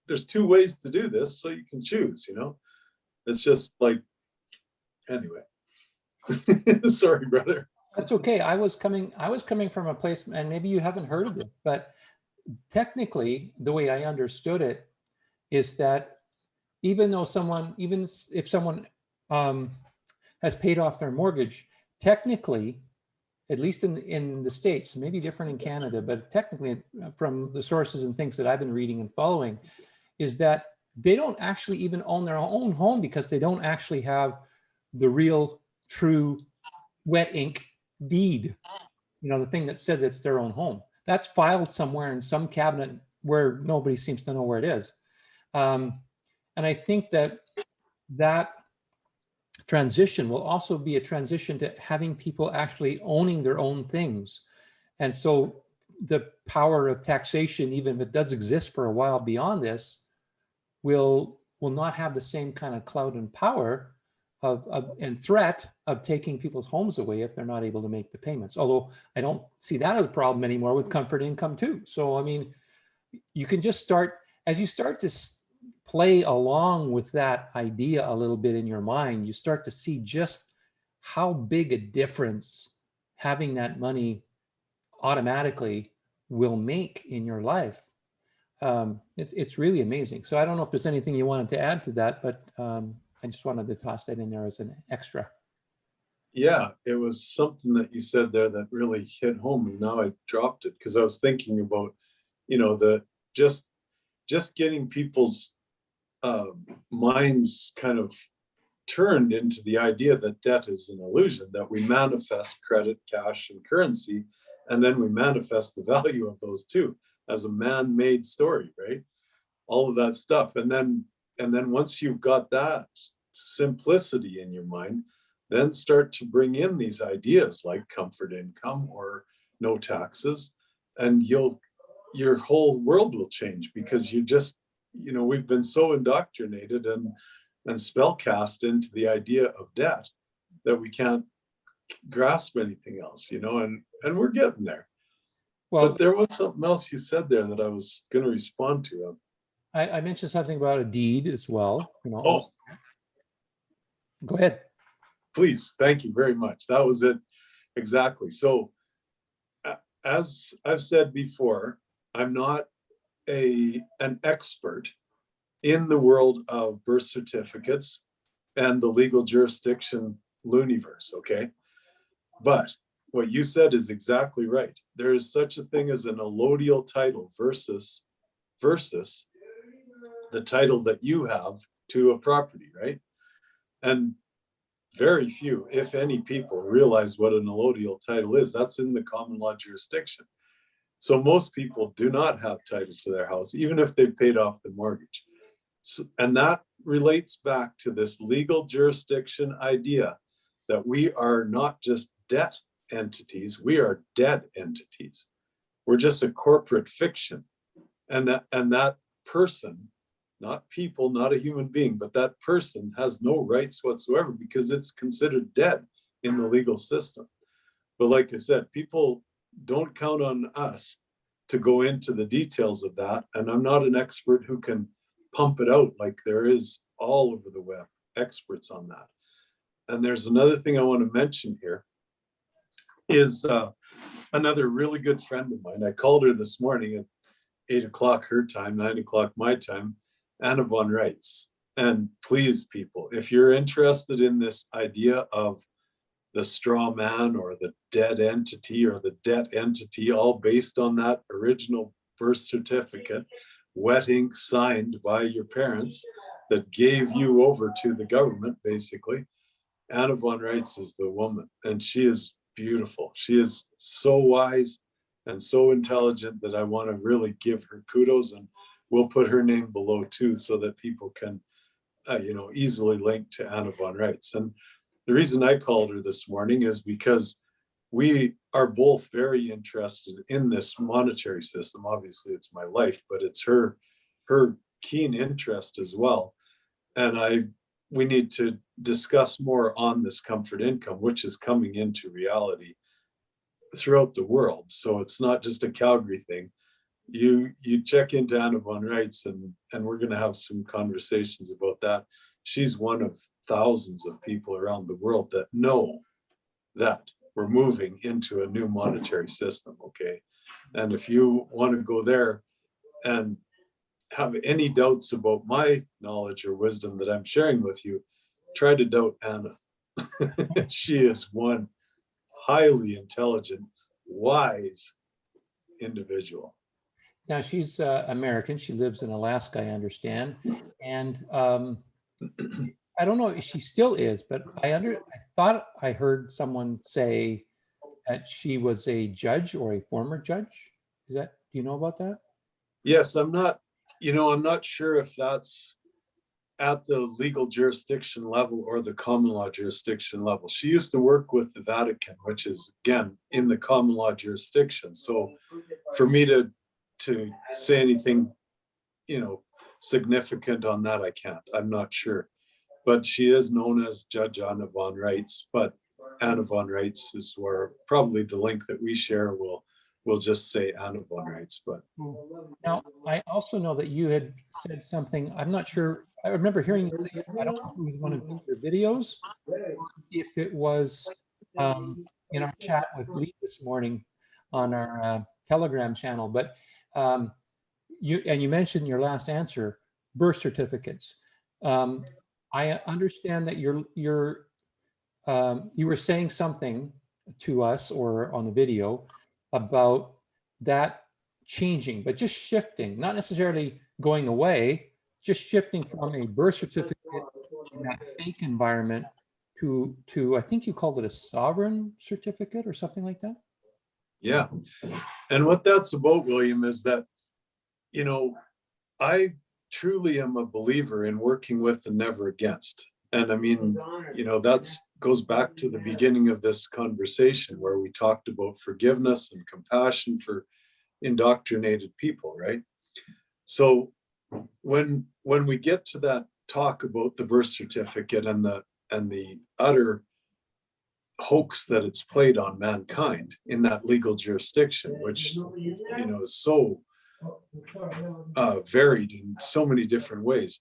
there's two ways to do this, so you can choose, you know. It's just like, anyway. Sorry, brother. That's okay. I was coming from a place, and maybe you haven't heard of it, but technically, the way I understood it is that even if someone has paid off their mortgage, technically, at least in the States, maybe different in Canada, but technically from the sources and things that I've been reading and following, is that they don't actually even own their own home because they don't actually have the real, true, wet ink deed, you know, the thing that says it's their own home. That's filed somewhere in some cabinet where nobody seems to know where it is. And I think that transition will also be a transition to having people actually owning their own things. And so the power of taxation, even if it does exist for a while beyond this, will not have the same kind of clout and power and threat of taking people's homes away if they're not able to make the payments. Although I don't see that as a problem anymore with comfort income too. So, I mean, you can just start, as you start to play along with that idea a little bit in your mind, you start to see just how big a difference having that money automatically will make in your life. It's really amazing. So I don't know if there's anything you wanted to add to that, but I just wanted to toss that in there as an extra. Yeah, it was something that you said there that really hit home, and now I dropped it because I was thinking about, you know, the just getting people's minds kind of turned into the idea that debt is an illusion, that we manifest credit, cash, and currency, and then we manifest the value of those two as a man-made story, right? All of that stuff. And then once you've got that simplicity in your mind, then start to bring in these ideas like comfort income or no taxes, and your whole world will change, because you just, you know, we've been so indoctrinated and spellcast into the idea of debt that we can't grasp anything else, you know, and we're getting there. Well, but there was something else you said there that I was going to respond to. I mentioned something about a deed as well, you know. Oh, go ahead. Please, thank you very much. That was it. Exactly. So as I've said before, I'm not an expert in the world of birth certificates and the legal jurisdiction looniverse, okay? But what you said is exactly right. There is such a thing as an allodial title versus the title that you have to a property, right? And very few, if any, people realize what an allodial title is. That's in the common law jurisdiction. So most people do not have title to their house, even if they've paid off the mortgage. So, and that relates back to this legal jurisdiction idea that we are not just debt entities, we are dead entities. We're just a corporate fiction. And that person, not people, not a human being, but that person has no rights whatsoever because it's considered dead in the legal system. But like I said, people don't count on us to go into the details of that. And I'm not an expert who can pump it out like there is all over the web, experts on that. And there's another thing I want to mention here is another really good friend of mine. I called her this morning at 8 o'clock her time, 9 o'clock my time, Anna von Reitz. And please, people, if you're interested in this idea of the straw man or the dead entity or the debt entity, all based on that original birth certificate, wet ink signed by your parents that gave you over to the government, basically, Anna von Reitz is the woman. And she is beautiful. She is so wise and so intelligent that I want to really give her kudos, and we'll put her name below too so that people can easily link to Anna von Reitz. And the reason I called her this morning is because we are both very interested in this monetary system. Obviously, it's my life, but it's her keen interest as well. And we need to discuss more on this comfort income, which is coming into reality throughout the world. So it's not just a Calgary thing. You check into Anna von Reitz, and we're going to have some conversations about that. She's one of thousands of people around the world that know that we're moving into a new monetary system, okay? And if you want to go there and have any doubts about my knowledge or wisdom that I'm sharing with you, try to doubt Anna. She is one highly intelligent, wise individual. Now she's American. She lives in Alaska, I understand. And I don't know if she still is, but I thought I heard someone say that she was a judge or a former judge. Do you know about that? Yes, I'm not sure if that's at the legal jurisdiction level or the common law jurisdiction level. She used to work with the Vatican, which is, again, in the common law jurisdiction. So for me to say anything, significant on that, I can't. I'm not sure. But she is known as Judge Anna von Reitz, but Anna von Reitz is where probably the link that we share will just say Anna von Reitz. But now I also know that you had said something. I'm not sure. I remember hearing you say, I don't know if it was one of your videos, or if it was in our chat with Lee this morning on our Telegram channel. But you mentioned in your last answer birth certificates. I understand that you were saying something to us or on the video about that changing, but just shifting, not necessarily going away, just shifting from a birth certificate in that fake environment to I think you called it a sovereign certificate or something like that. yeah, and what that's about, William, is that I truly am a believer in working with and never against. And I mean, that's goes back to the beginning of this conversation where we talked about forgiveness and compassion for indoctrinated people, right? So when we get to that talk about the birth certificate and the utter hoax that it's played on mankind in that legal jurisdiction, which is so varied in so many different ways.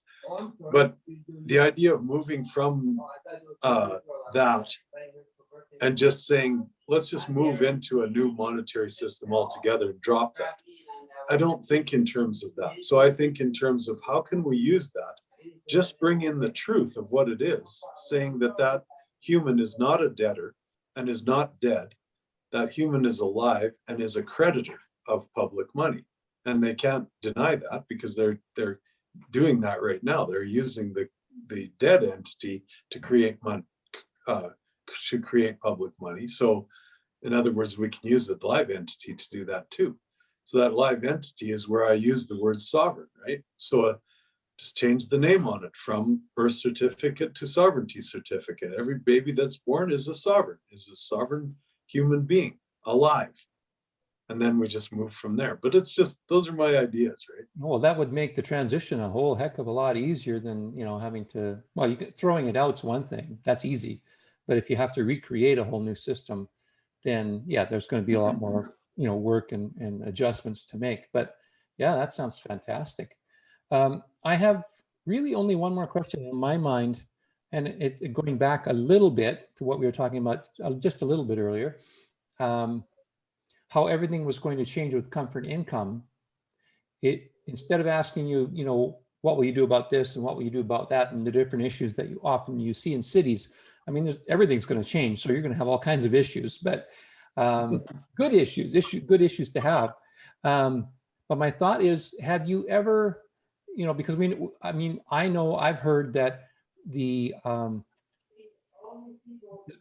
But the idea of moving from that and just saying, let's just move into a new monetary system altogether and drop that. I don't think in terms of that. So I think in terms of how can we use that? Just bring in the truth of what it is, saying that human is not a debtor and is not dead. That human is alive and is a creditor of public money. And they can't deny that because they're doing that right now. They're using the dead entity to create money, to create public money. So in other words, we can use the live entity to do that too. So that live entity is where I use the word sovereign, right? So just change the name on it from birth certificate to sovereignty certificate. Every baby that's born is a sovereign human being, alive. And then we just move from there. But it's just, those are my ideas, right? Well, that would make the transition a whole heck of a lot easier than, having to, well, throwing it out's one thing, that's easy. But if you have to recreate a whole new system, then yeah, there's going to be a lot more, work and adjustments to make. But yeah, that sounds fantastic. I have really only one more question in my mind, and it going back a little bit to what we were talking about just a little bit earlier. How everything was going to change with comfort income, instead of asking you, what will you do about this and what will you do about that and the different issues that you see in cities. I mean, everything's going to change, so you're going to have all kinds of issues, but good issues to have. But my thought is, have you ever, because I know I've heard that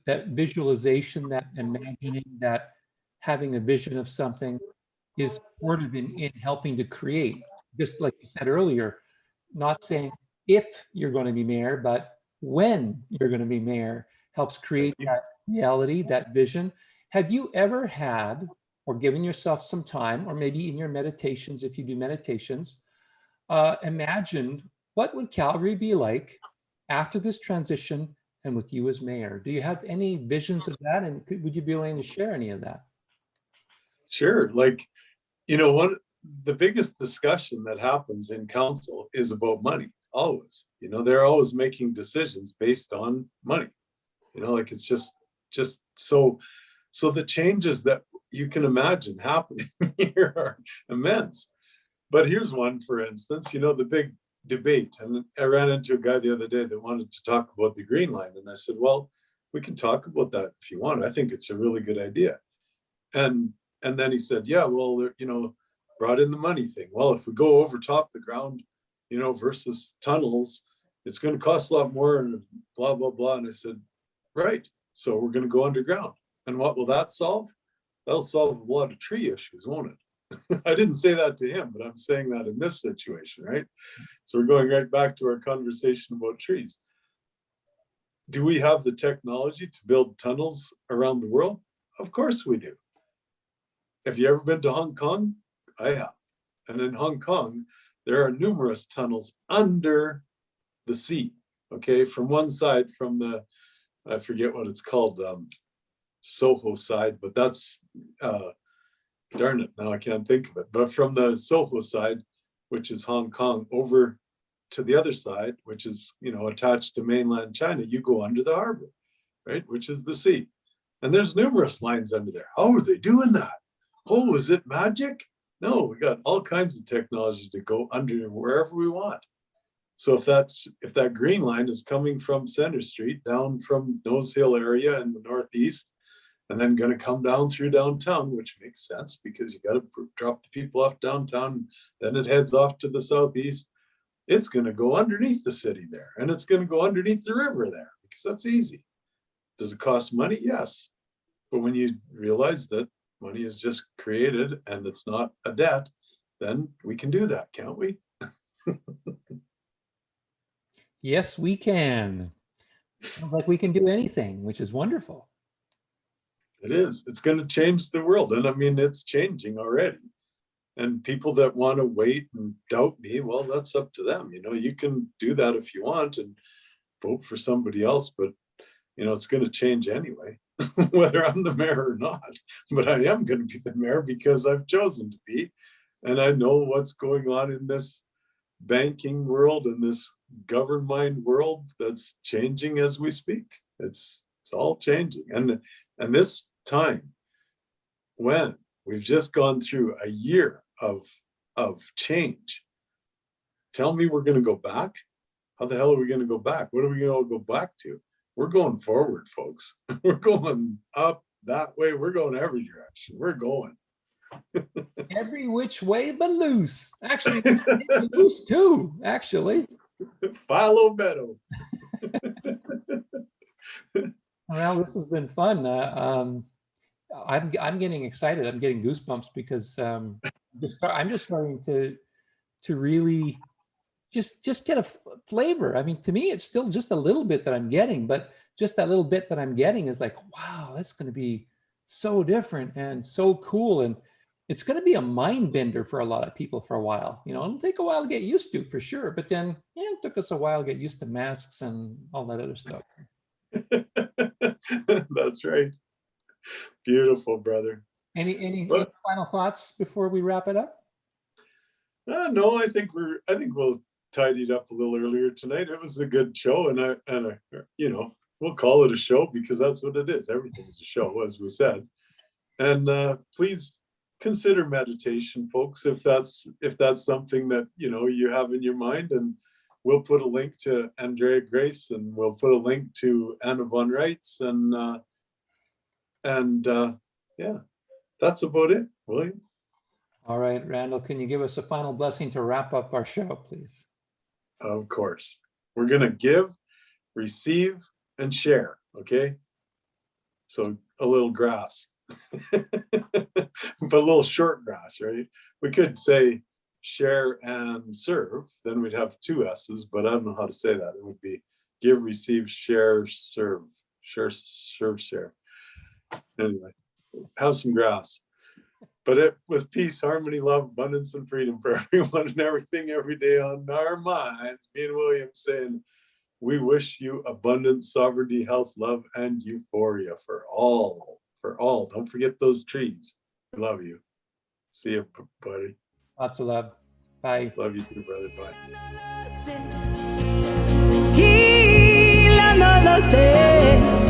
that visualization, that imagining, that having a vision of something is supportive in helping to create, just like you said earlier, not saying if you're going to be mayor, but when you're going to be mayor helps create that reality, that vision. Have you ever had or given yourself some time, or maybe in your meditations, if you do meditations, imagined what would Calgary be like after this transition and with you as mayor? Do you have any visions of that? And would you be willing to share any of that? Sure. Like, the biggest discussion that happens in council is about money, always. They're always making decisions based on money. Like it's just so the changes that you can imagine happening here are immense. But here's one, for instance, the big debate. And I ran into a guy the other day that wanted to talk about the Green Line. And I said, well, we can talk about that if you want. I think it's a really good idea. And then he said, yeah, well, brought in the money thing. Well, if we go over top the ground, versus tunnels, it's going to cost a lot more and blah, blah, blah. And I said, right. So we're going to go underground. And what will that solve? That'll solve a lot of tree issues, won't it? I didn't say that to him, but I'm saying that in this situation, right? So we're going right back to our conversation about trees. Do we have the technology to build tunnels around the world? Of course we do. Have you ever been to Hong Kong? I have. And in Hong Kong, there are numerous tunnels under the sea, okay? From one side, from the, I forget what it's called, Soho side, but that's, darn it, now I can't think of it. But from the Soho side, which is Hong Kong, over to the other side, which is, attached to mainland China, you go under the harbor, right? Which is the sea. And there's numerous lines under there. How are they doing that? Oh, is it magic? No, we got all kinds of technology to go under wherever we want. So if that green line is coming from Center Street down from Nose Hill area in the northeast, and then going to come down through downtown, which makes sense because you got to drop the people off downtown, then it heads off to the southeast. It's going to go underneath the city there, and it's going to go underneath the river there because that's easy. Does it cost money? Yes. But when you realize that money is just created and it's not a debt, then we can do that, can't we? Yes, we can. Sounds like we can do anything, which is wonderful. It is. It's going to change the world. And I mean, it's changing already. And people that want to wait and doubt me, well, that's up to them. You can do that if you want and vote for somebody else, but it's going to change anyway, whether I'm the mayor or not. But I am going to be the mayor because I've chosen to be. And I know what's going on in this banking world and this government world that's changing as we speak. It's all changing. And this time, when we've just gone through a year of change, tell me we're going to go back? How the hell are we going to go back? What are we going to go back to? We're going forward, folks. We're going up that way. We're going every direction. We're going. Every which way but loose. Actually, loose too, actually. Follow Meadow. Well, this has been fun. I'm getting excited. I'm getting goosebumps because I'm just starting to really just get a flavor. I mean, to me, it's still just a little bit that I'm getting, but just that little bit that I'm getting is like, wow, that's going to be so different and so cool. And it's going to be a mind bender for a lot of people for a while. It'll take a while to get used to, for sure. But then it took us a while to get used to masks and all that other stuff. That's right. Beautiful, brother. Any final thoughts before we wrap it up? No, I think we'll tidy it up a little earlier tonight. It was a good show, and we'll call it a show because that's what it is. Everything's a show, as we said. And please consider meditation, folks, if that's something that you have in your mind. And we'll put a link to Andrea Grace, and we'll put a link to Anna von Reitz, and yeah, that's about it, William. All right, Randall, can you give us a final blessing to wrap up our show, please? Of course. We're going to give, receive, and share, okay? So a little grass, but a little short grass, right? We could say share and serve, then we'd have two S's, but I don't know how to say that. It would be give, receive, share, serve. Share, serve, share. Anyway, have some grass. But with peace, harmony, love, abundance, and freedom for everyone and everything every day on our minds, me and William saying, we wish you abundance, sovereignty, health, love, and euphoria for all. For all. Don't forget those trees. We love you. See you, buddy. Lots of love. Bye. Love you too, brother. Bye. Kila no lo sé.